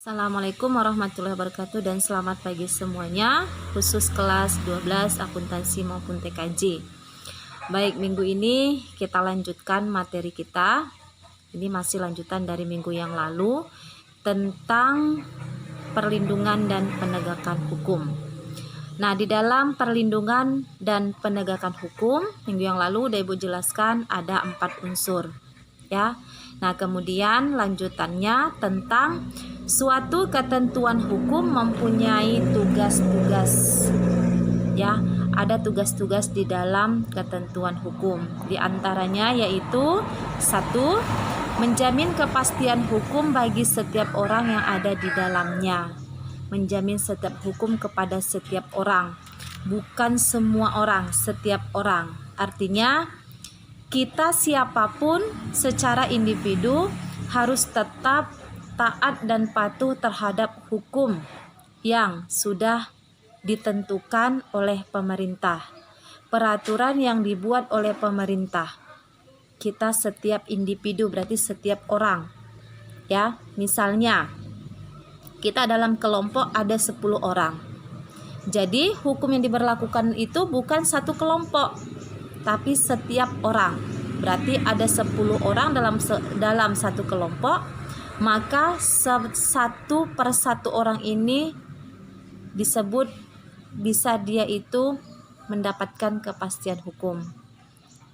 Assalamualaikum warahmatullahi wabarakatuh dan selamat pagi semuanya, khusus kelas 12 akuntansi maupun TKJ. Baik, minggu ini kita lanjutkan materi kita. Ini masih lanjutan dari minggu yang lalu tentang perlindungan dan penegakan hukum. Nah, di dalam perlindungan dan penegakan hukum, minggu yang lalu udah Ibu jelaskan ada 4 unsur, ya. Nah, kemudian lanjutannya tentang suatu ketentuan hukum mempunyai tugas-tugas, ya. Ada tugas-tugas di dalam ketentuan hukum. Di antaranya yaitu 1. Menjamin kepastian hukum bagi setiap orang yang ada di dalamnya. Menjamin setiap hukum kepada setiap orang, bukan semua orang, setiap orang. Artinya kita siapapun secara individu harus tetap taat dan patuh terhadap hukum yang sudah ditentukan oleh pemerintah, peraturan yang dibuat oleh pemerintah. Kita setiap individu berarti setiap orang, ya. Misalnya kita dalam kelompok ada 10 orang. Jadi hukum yang diberlakukan itu bukan satu kelompok, tapi setiap orang. Berarti ada 10 orang dalam satu kelompok. Maka satu per satu orang ini disebut bisa dia itu mendapatkan kepastian hukum,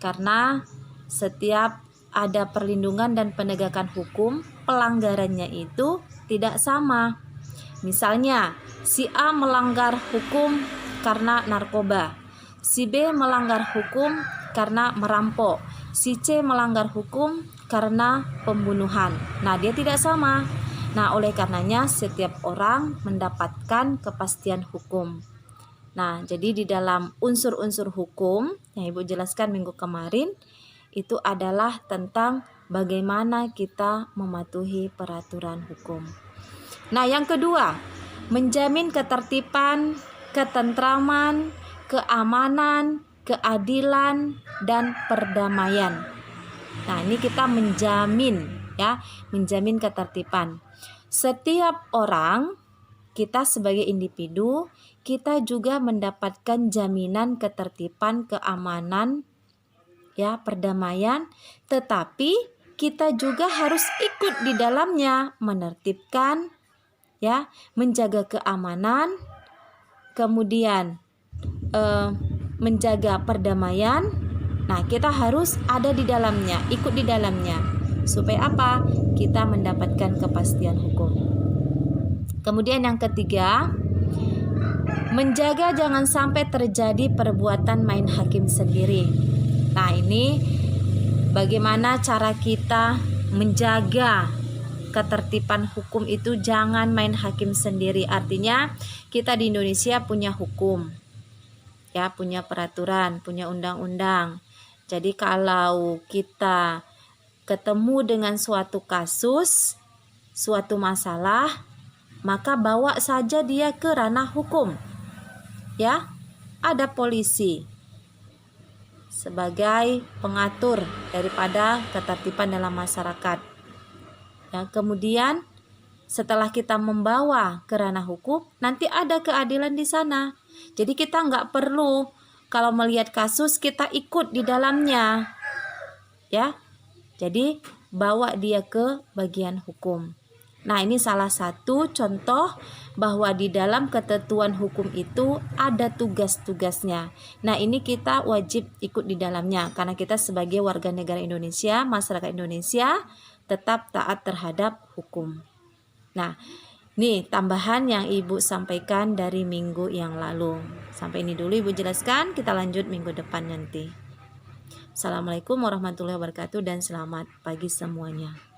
karena setiap ada perlindungan dan penegakan hukum, pelanggarannya itu tidak sama. Misalnya si A melanggar hukum karena narkoba, si B melanggar hukum karena merampok, si C melanggar hukum karena pembunuhan. Nah, dia tidak sama. Nah, oleh karenanya setiap orang mendapatkan kepastian hukum. Nah, jadi di dalam unsur-unsur hukum yang Ibu jelaskan minggu kemarin itu adalah tentang bagaimana kita mematuhi peraturan hukum. Nah, yang kedua, menjamin ketertiban, ketentraman, keamanan, keadilan, dan perdamaian. Nah, ini kita menjamin, ya, menjamin ketertiban. Setiap orang, kita sebagai individu, kita juga mendapatkan jaminan ketertiban, keamanan, ya, perdamaian, tetapi kita juga harus ikut di dalamnya, menertibkan, ya, menjaga keamanan, kemudian menjaga perdamaian. Nah, kita harus ada di dalamnya, ikut di dalamnya. Supaya apa? Kita mendapatkan kepastian hukum. Kemudian yang ketiga, menjaga jangan sampai terjadi perbuatan main hakim sendiri. Nah, ini bagaimana cara kita menjaga ketertiban hukum itu jangan main hakim sendiri. Artinya kita di Indonesia punya hukum, ya, punya peraturan, punya undang-undang. Jadi kalau kita ketemu dengan suatu kasus, suatu masalah, maka bawa saja dia ke ranah hukum, ya. Ada polisi sebagai pengatur daripada ketertiban dalam masyarakat, ya. Kemudian setelah kita membawa ke ranah hukum, nanti ada keadilan di sana. Jadi kita nggak perlu kalau melihat kasus kita ikut di dalamnya, ya. Jadi bawa dia ke bagian hukum. Nah, ini salah satu contoh bahwa di dalam ketentuan hukum itu ada tugas-tugasnya. Nah, ini kita wajib ikut di dalamnya karena kita sebagai warga negara Indonesia, masyarakat Indonesia tetap taat terhadap hukum. Nah, nih tambahan yang Ibu sampaikan dari minggu yang lalu. Sampai ini dulu Ibu jelaskan, kita lanjut minggu depan nanti. Assalamualaikum warahmatullahi wabarakatuh dan selamat pagi semuanya.